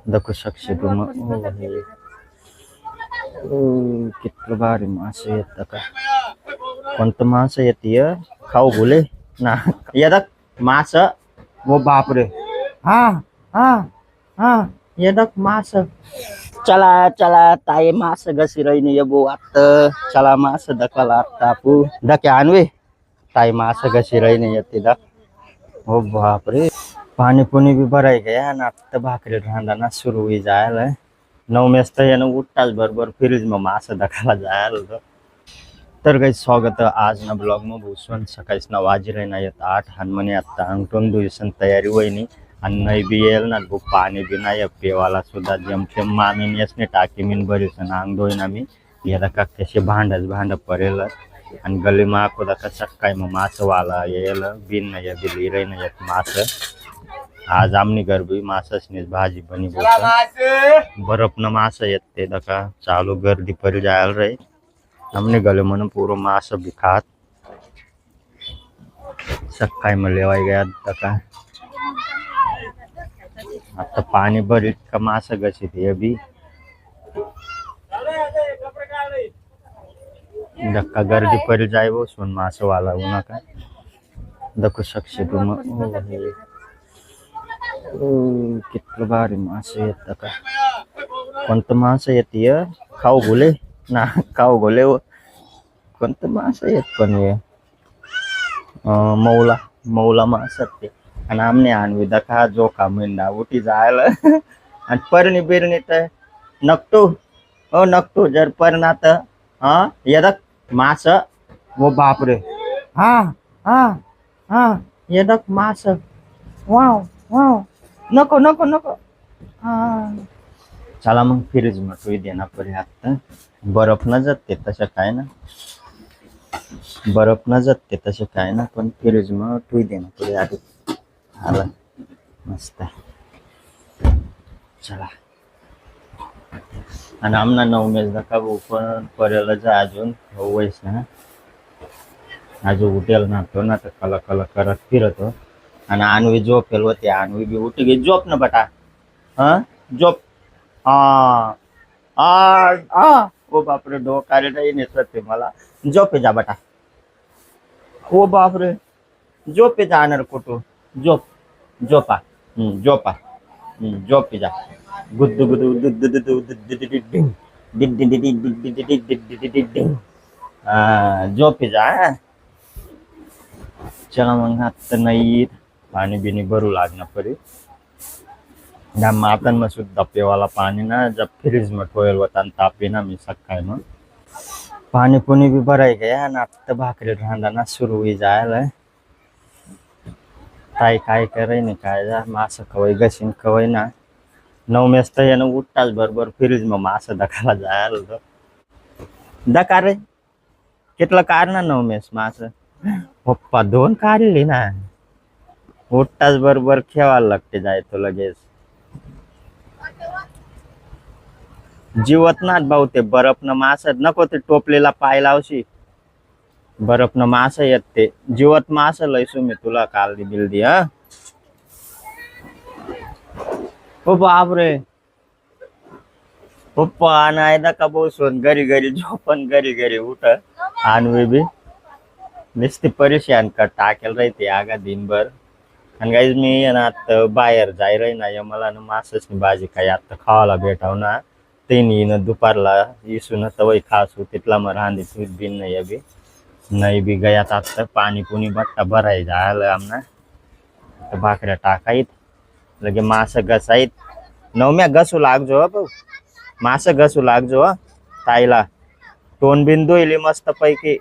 दाखवू शकशील तू मग किती भारी मासे येत का कोणतं मास येते खाऊ बोले ना येतात मास वो बापरे हा हा हा येतात मास चला चला ताई मास घसी रही येबो आता चला मास दकाला टापू दके आणवे ताई मास घसी रही येते दक हो बापरे पाणी पुणी भी भराई गया ना आता भाकरी रांधाना सुरू हुई जायला 9 मेस तर यानं उठताच बरोबर फ्रीज मग मासं दखायला जायला होतं तर काही स्वागत आहे आज ना ब्लॉग मग भूसवन सकाळीच ना वाजी ना येत 8 हानमने आता अंगठून दिवसन तयारी वहिनी आणि नाही बी येईल ना भूक पाणी बी नाही पेवाला सुद्धा जेमतेम मामीन यसने टाकी मीन बरीच ना अंग धोईन आम्ही याला का कसे भांड पडेल आणि गली माको का सकाळी मग मासं वाला येईल बिन नाही बिली रे नाही येत मासं आज आमनी गरबी माससनीच भाजी बनी बरफ न मास येते दका चालू गर्दी परी जायला रे हमने गले म्हणून पूर्ण मास भी खात सकाळी मग लेवाय गया दका आता पाणी बरीच का मास गशी ते बी धक्का गर्दी परी जाय बसून मास वाला उन्हा का दाखवू शकशील तू मग किती भारी मासे येत का कोणतं मास येते खाऊ बोले ना खाऊ बोले कोणतं मास येत पण मौला मौला मास ते आणि आमने आणवी दखा जो का मेंढा उठी जायला आणि परणी बिरणी तर नकटू हो नकटू जर परणात हा येदक मास वो बापरे हा हा हा येदक मास वाव वाव नको नको नको हा चला मग फ्रीज मध्ये देणार पडे आता बर्फ न जाते तसं काय ना बर्फ न जाते तसं काय ना पण फ्रीज मग ठेवी देणार पडे आधी आला मस्त चला आणि आमना 9 मेस नका पण पर्याला जा अजून वयस ना अजून उठेल ना तो ना तर कला कला करत फिरतो आणि आणवी झोपेल होते आणवी बी उठी गे झोप ना बटा हा झोप हा हा ओ बापरे डोकारे नाही नेसते मला झोपे जा बटा ओ बापरे झोपे जाणार कुठं झोप झोपा झोपा झोपे जा गुद्दू गुद्दू दुद्दू दुद्दू दुद्दू डिंग झोपे जा चला मग आता नाही पाणी बिनी भरू लागणार परी ना मातन मग सुद्धा पेवाला पाणी ना जब फ्रीज में ठोयल होता तापे ना मी सकाळी मग पाणी पुणी बी भराई गया ना आता भाकरी रांधाना सुरू हुई जायला काय काय करे नाही काय जा मास खवय घसीन खवय ना 9 मेस तर यानं उठताच बरोबर फ्रीज मग मासं दखायला जायला होतं दका रे कितलं कार ना 9 मेस मास पप्पा 2 काढली ना उठताच बरोबर खेळायला लागते जायचं लगेच जीवत ना भाऊ ते बर्फ न मास नको ते टोपलेला पाय लावशी बर्फ न मास येत ते जीवत मास लयसू मी तुला काल बिलदी हा हो बापरे पप्पा नाही का बसून घरी घरी झोपन घरी घरी उठ आणवी बी नुसती परेशान कर टाकेल राहते आगा दिनभर आणि गाईज मी ना आता बाहेर जाय राही ना मला ना मासच भाजी काही आता खावायला भेटाव ना ते न दुपारला इसू तवय खासू तिथला मग रांधी तूच बिन नाही बी नाही बी गयात आता पाणी पुणी बट्टा भराय जायला आमना तर भाकऱ्या टाकायत लगे मास घसायत 9 घसू लागजो भाऊ मास घसू लागजो ताईला तोंड बिंदू इले मस्त पैकी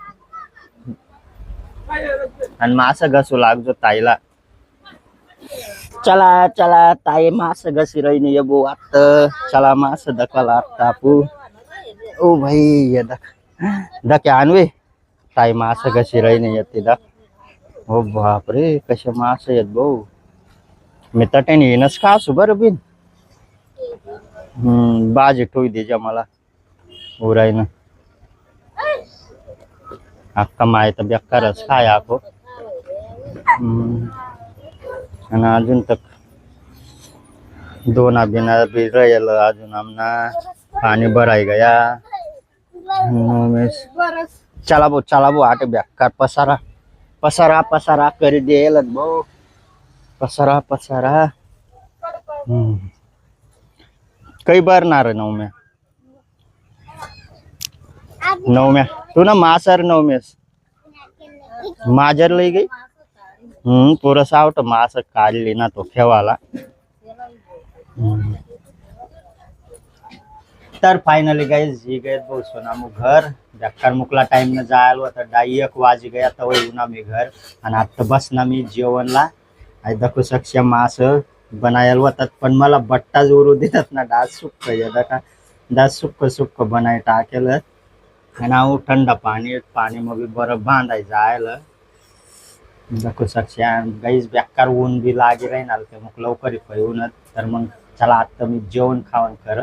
आणि मास घसू लागजो ताईला चला चला ताई मास घसी रही येबो आता चला मास दकाला टापू ओ भाई ये दके आणवे ताई मास घसी रही येते दक हो बापरे कसे मास येत भाऊ मी तट्याने येणच का असू बरं बिन बाजी ठोई दे जा मला उराय ना अक्का माय तर बेकारच काय आखो आणि अजून तक दोन बिना बी राहिल अजून आमना पाणी भराय गया चला भाऊ आटे बेकार पसारा पसारा पसारा कर देल भाऊ पसारा पसारा कई भरणार नवम्या तू ना मासर नवमेस माजर लई गई पुरस आवट मास काढली ना तो खेवाला तर फायनली गाइस ही गए बहुत सोना मु घर जक्कर मुकला टाइम न जायला होता 1:30 गया तव येऊन मी घर आणि आता बस ना मी जेवणला आई दखू सक्ष मास बनायला होतात पण मला बट्टा जोरू देतात ना डास सुक्क का डास सुक्क सुक्क बनाय टाकेलं आणि ठंडा पाणी पाणी मग बरं बांधाय जायला दखू सक्ष गाईस बेकार ऊन बी लागे राहणार ते मग लवकर येऊन तर मग चला आता मी जेवण खावण कर